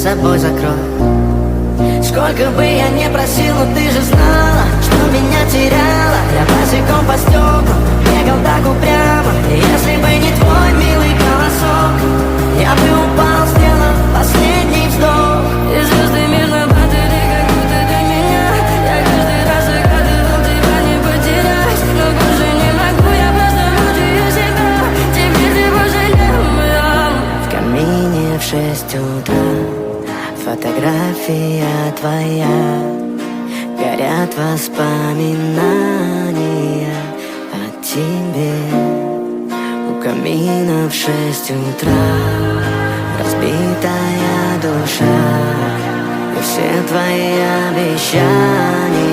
собой закрой. Сколько бы я не просил, но ты же знала, что меня теряла. Я босиком по стеклам бегал так упрямо. И если бы не твой милый голосок, я бы упал, сделав последний вздох. И звезды мирно падали, как будто для меня. Я каждый раз загадывал тебя не потерять, но больше не могу, я просто мучаю себя. Теперь ты больше не моя. В камине в 6 утра фотография твоя, горят воспоминания о тебе. У камина в 6 утра разбитая душа, и все твои обещания